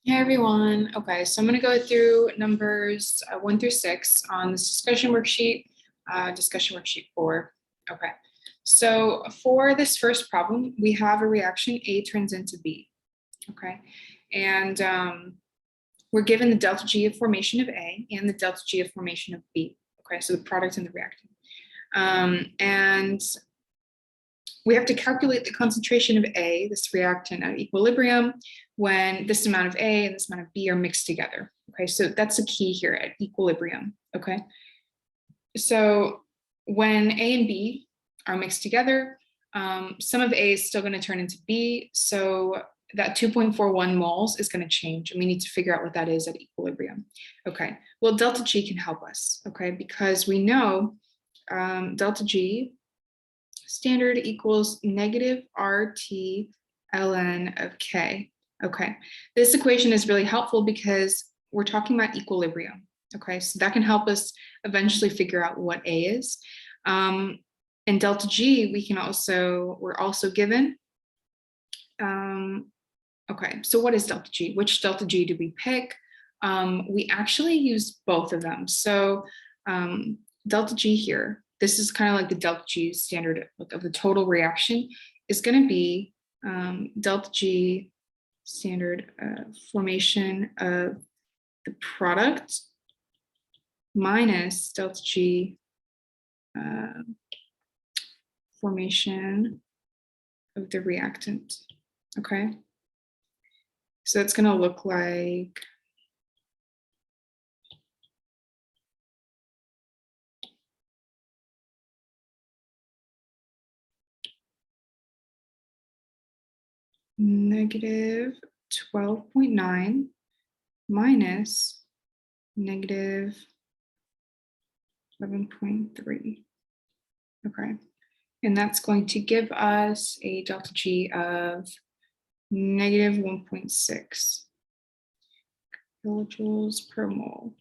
Hey everyone. Okay, so I'm going to go through numbers 1 through 6 on this discussion worksheet, discussion worksheet 4. Okay, so for this first problem, we have a reaction A turns into B. Okay, and we're given the delta G of formation of A and the delta G of formation of B. Okay, so the product and the reactant. And we have to calculate the concentration of A, this reactant, at equilibrium when this amount of A and this amount of B are mixed together. Okay, so that's the key here at equilibrium. Okay, so when A and B are mixed together, some of A is still going to turn into B. So that 2.41 moles is going to change, and we need to figure out what that is at equilibrium. Okay, well, delta G can help us. Okay, because we know delta G standard equals negative RT ln of K. Okay, this equation is really helpful because we're talking about equilibrium. Okay, so that can help us eventually figure out what A is. And delta G, we're also given. Okay, so what is delta G? Which delta G do we pick? We actually use both of them. So delta G here, this is kind of like the delta G standard of the total reaction, is going to be delta G standard formation of the product minus delta G formation of the reactant. Okay, so it's going to look like negative 12.9 minus negative 11.3. Okay, and that's going to give us a delta G of negative 1.6 kilojoules per mole.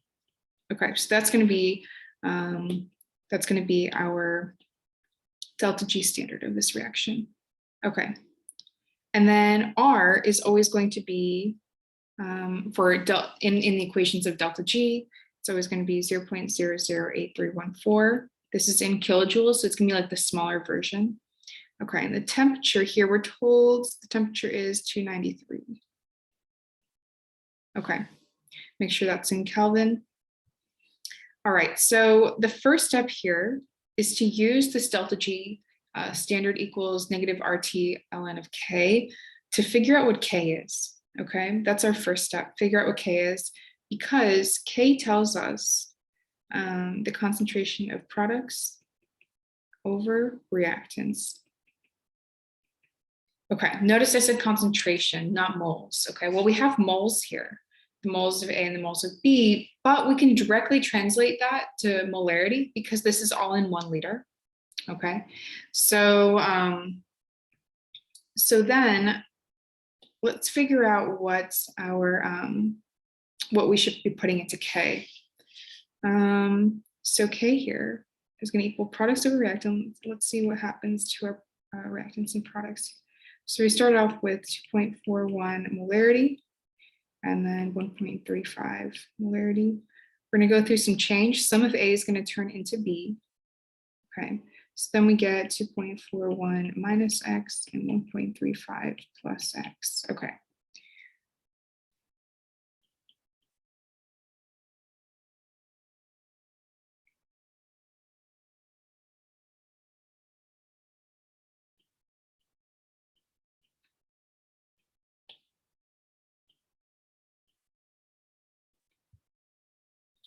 Okay, so that's going to be our delta G standard of this reaction. Okay, and then R is always going to be in the equations of delta G, it's always going to be 0.008314. This is in kilojoules, so it's going to be like the smaller version. Okay, and the temperature here, we're told the temperature is 293. Okay, make sure that's in Kelvin. All right, so the first step here is to use this delta G standard equals negative RT ln of K to figure out what K is. Okay, that's our first step, figure out what K is, because K tells us the concentration of products over reactants. Okay, notice I said concentration, not moles. Okay, well, we have moles here, the moles of A and the moles of B, but we can directly translate that to molarity because this is all in 1 liter. Okay, so then let's figure out what's our what we should be putting into K. So K here is going to equal products over reactants. Let's see what happens to our reactants and products. So we start off with 2.41 molarity and then 1.35 molarity. We're going to go through some change. Some of A is going to turn into B. Okay, so then we get 2.41 minus X and 1.35 plus X. Okay.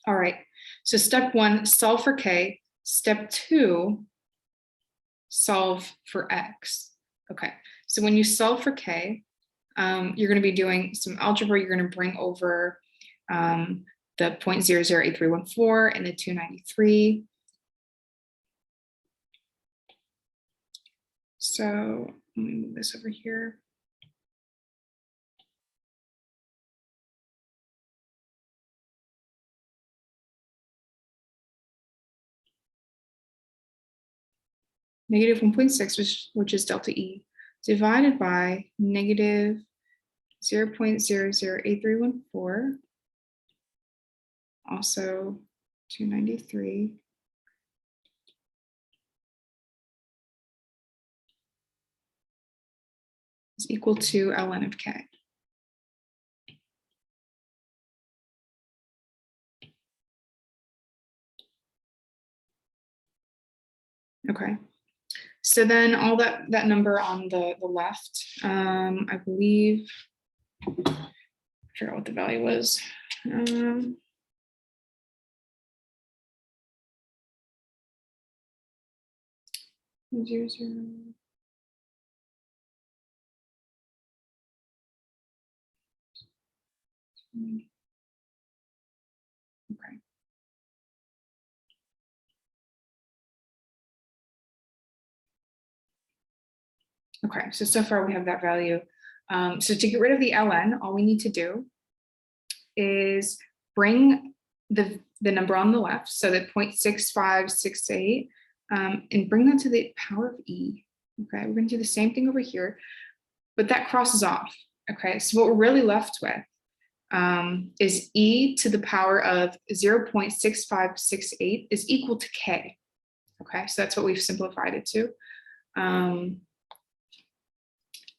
All right, so step 1, solve for K. Step 2, solve for X. Okay, so when you solve for K, you're going to be doing some algebra. You're going to bring over the 0.008314 and the 293. So let me move this over here. Negative 1.6, which is delta E, divided by negative 0.008314, also 293, is equal to ln of k. Okay, so then all that number on the left, I believe, I forgot what the value was. 0, 0. Okay. Okay, so far we have that value. So to get rid of the ln, all we need to do is bring the number on the left, so that 0.6568, and bring that to the power of e. Okay, we're going to do the same thing over here, but that crosses off. Okay, so what we're really left with is e to the power of 0.6568 is equal to k. Okay, so that's what we've simplified it to.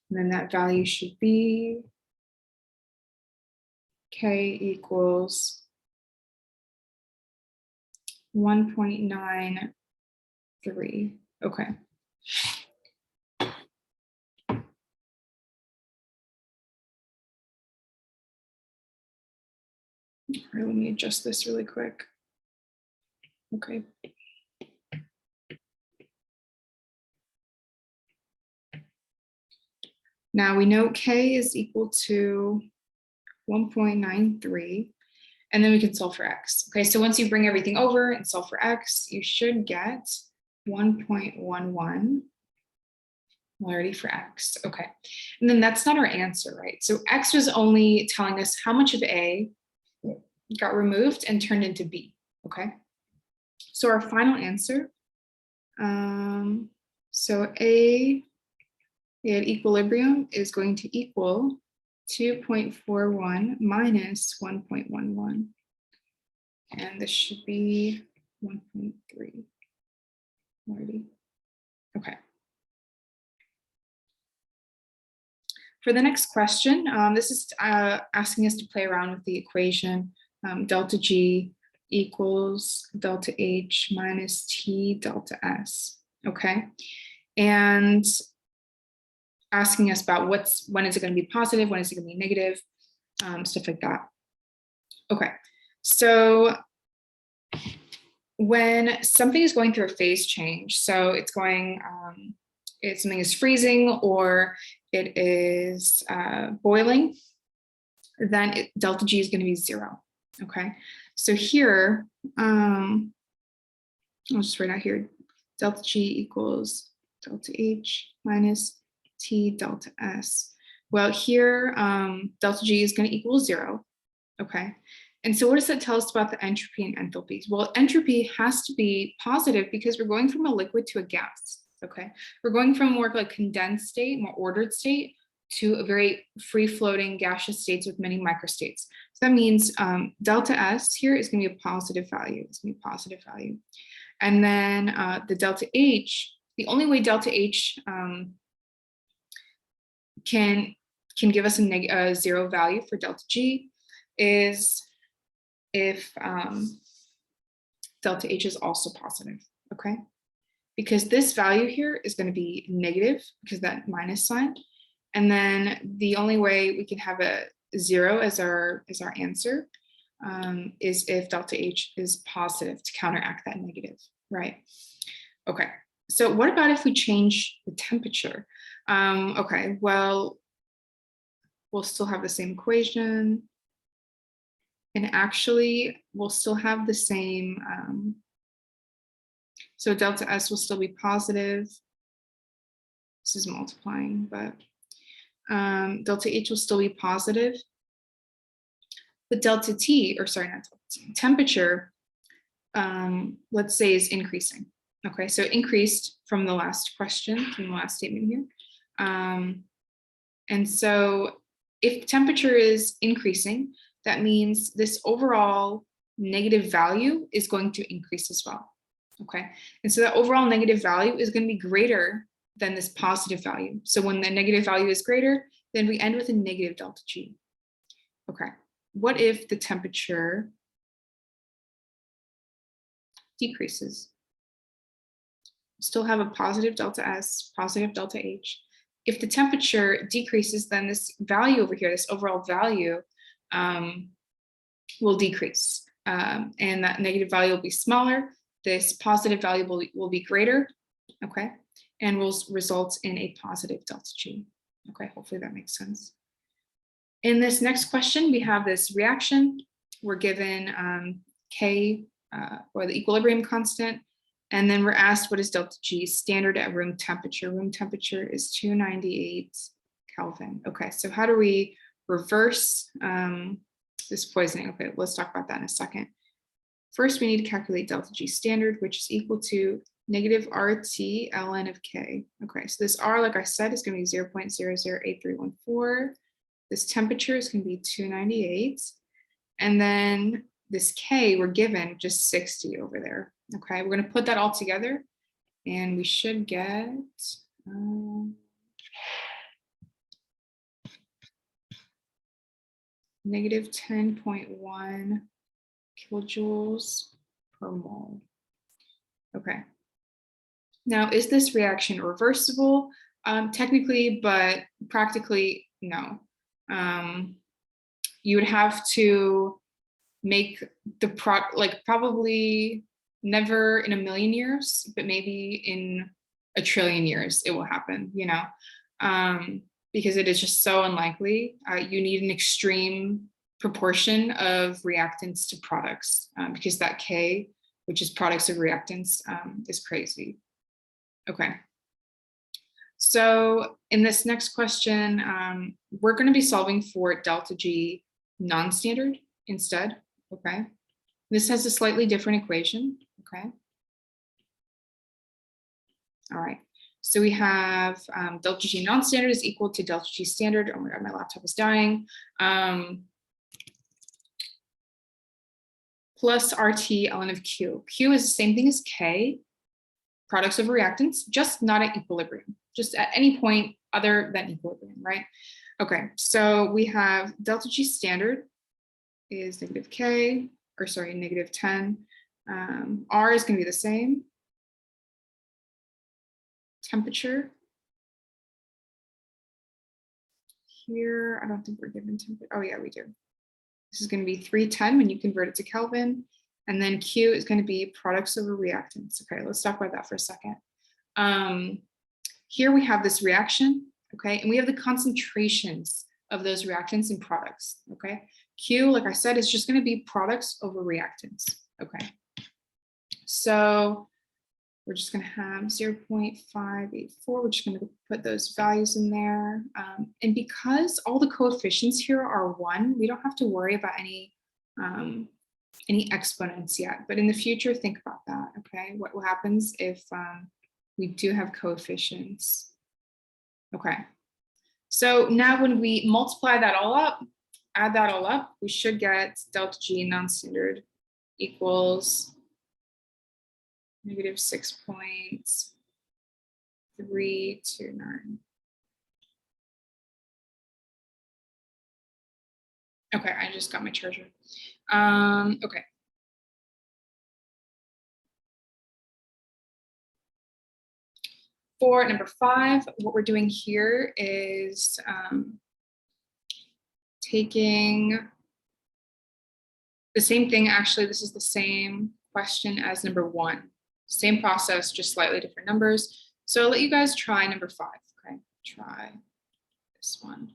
And then that value should be k equals 1.93. Okay. All right, let me adjust this really quick. Okay. Now we know k is equal to 1.93, and then we can solve for x. Okay, so once you bring everything over and solve for x, you should get 1.11 molarity for x. Okay, and then that's not our answer, right? So x was only telling us how much of A got removed and turned into B. Okay, so our final answer, so A at equilibrium is going to equal 2.41 minus 1.11. And this should be 1.3 molarity. Okay. For the next question, this is asking us to play around with the equation delta G equals delta H minus T delta S. Okay. And asking us about when is it going to be positive, when is it going to be negative, stuff like that. Okay, so when something is going through a phase change, so it's going, if something is freezing or it is boiling, then delta G is going to be 0. Okay, so here, I'll just write out here, delta G equals delta H minus T delta S. Well, here, delta G is going to equal 0. Okay. And so what does that tell us about the entropy and enthalpies? Well, entropy has to be positive because we're going from a liquid to a gas. Okay. We're going from more like condensed state, more ordered state, to a very free-floating gaseous states with many microstates. So that means delta S here is going to be a positive value. It's going to be a positive value. And then the delta H, the only way delta H can give us a 0 value for delta G is if delta H is also positive, okay? Because this value here is going to be negative because that minus sign. And then the only way we can have a 0 as our answer is if delta H is positive to counteract that negative, right? Okay, so what about if we change the temperature? Okay, well, we'll still have the same equation. And actually, we'll still have the same, so delta S will still be positive. This is multiplying, but delta H will still be positive. But delta T, or sorry, not delta T, temperature, let's say is increasing. Okay, so increased from the last question, from the last statement here. And so if temperature is increasing, that means this overall negative value is going to increase as well. Okay, and so that overall negative value is going to be greater than this positive value. So when the negative value is greater, then we end with a negative delta G. Okay, what if the temperature decreases? Still have a positive delta S, positive delta H. If the temperature decreases, then this value over here, this overall value, will decrease. And that negative value will be smaller. This positive value will be greater, okay? And will result in a positive delta G. Okay, hopefully that makes sense. In this next question, we have this reaction. We're given K, or the equilibrium constant, and then we're asked what is delta G standard at room temperature. Room temperature is 298 Kelvin. Okay, so how do we reverse this poisoning? Okay, let's talk about that in a second. First, we need to calculate delta G standard, which is equal to negative RT ln of K. Okay, so this R, like I said, is going to be 0.008314. This temperature is going to be 298. And then this K, we're given just 60 over there. Okay, we're going to put that all together and we should get negative 10.1 kilojoules per mole. Okay. Now, is this reaction reversible? Technically, but practically, no. You would have to make the probably never in a million years, but maybe in a trillion years it will happen, you know, because it is just so unlikely. You need an extreme proportion of reactants to products because that K, which is products of reactants, is crazy. Okay. So in this next question, we're going to be solving for delta G non-standard instead. Okay. This has a slightly different equation. Okay. All right. So we have delta G non-standard is equal to delta G standard. Oh my God, my laptop is dying. Plus RT ln of Q. Q is the same thing as K, products of reactants, just not at equilibrium, just at any point other than equilibrium, right? Okay, so we have delta G standard is negative K, or sorry, negative 10. R is going to be the same. Temperature. Here, I don't think we're given temperature. Oh yeah, we do. This is going to be 310 when you convert it to Kelvin. And then Q is going to be products over reactants. Okay, let's talk about that for a second. Here we have this reaction, okay, and we have the concentrations of those reactants and products, okay? Q, like I said, is just going to be products over reactants, okay? So we're just going to have 0.584. We're just going to put those values in there. And because all the coefficients here are 1, we don't have to worry about any exponents yet. But in the future, think about that, okay? What happens if we do have coefficients? Okay. So now when we multiply that all up, add that all up, we should get delta G non-standard equals negative 6.329. Okay, I just got my charger. Okay. For number 5, what we're doing here is taking the same thing. Actually, this is the same question as number 1. Same process, just slightly different numbers. So I'll let you guys try number 5. Okay, try this one.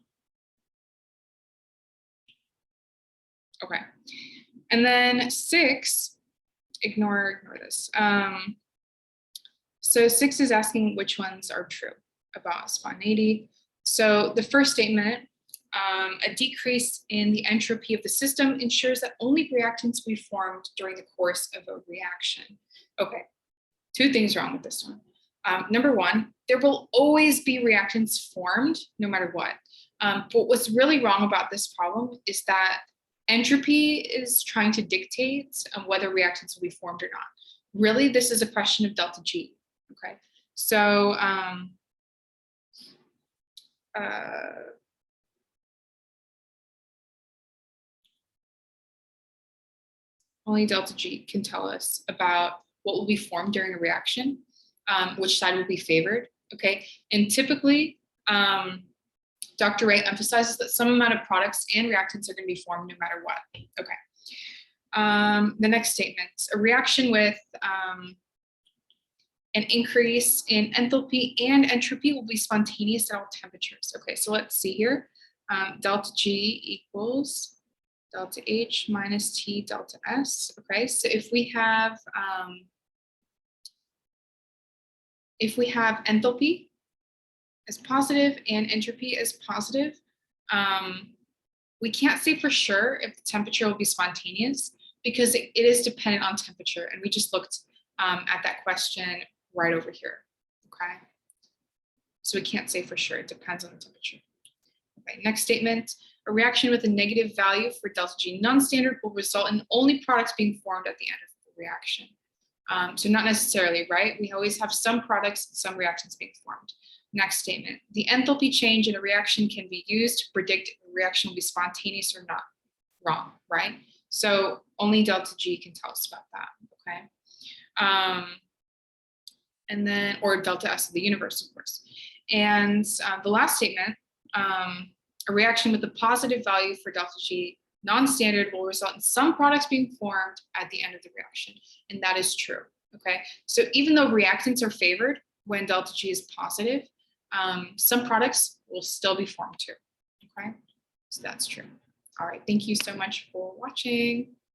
Okay, and then 6, ignore this. So 6 is asking which ones are true about spontaneity. So the first statement, a decrease in the entropy of the system ensures that only reactants will be formed during the course of a reaction. Okay, 2 things wrong with this one. Number 1, there will always be reactants formed no matter what. But what's really wrong about this problem is that entropy is trying to dictate whether reactants will be formed or not. Really, this is a question of delta G, okay? So only delta G can tell us about what will be formed during a reaction, which side will be favored, okay? And typically, Dr. Ray emphasizes that some amount of products and reactants are going to be formed no matter what, okay? The next statement, a reaction with an increase in enthalpy and entropy will be spontaneous at all temperatures. Okay, so let's see here. Delta G equals delta H minus T delta S. Okay, so if we have enthalpy as positive and entropy as positive, we can't say for sure if the temperature will be spontaneous because it is dependent on temperature, and we just looked at that question right over here, okay? So we can't say for sure, it depends on the temperature. Okay, next statement, a reaction with a negative value for delta G non-standard will result in only products being formed at the end of the reaction. So not necessarily, right? We always have some products and some reactions being formed. Next statement, the enthalpy change in a reaction can be used to predict if a reaction will be spontaneous or not. Wrong, right? So only delta G can tell us about that, okay? And then, or delta S of the universe, of course. And the last statement, a reaction with a positive value for delta G non-standard will result in some products being formed at the end of the reaction. And that is true, okay? So even though reactants are favored when delta G is positive, some products will still be formed too, okay? So that's true. All right, thank you so much for watching.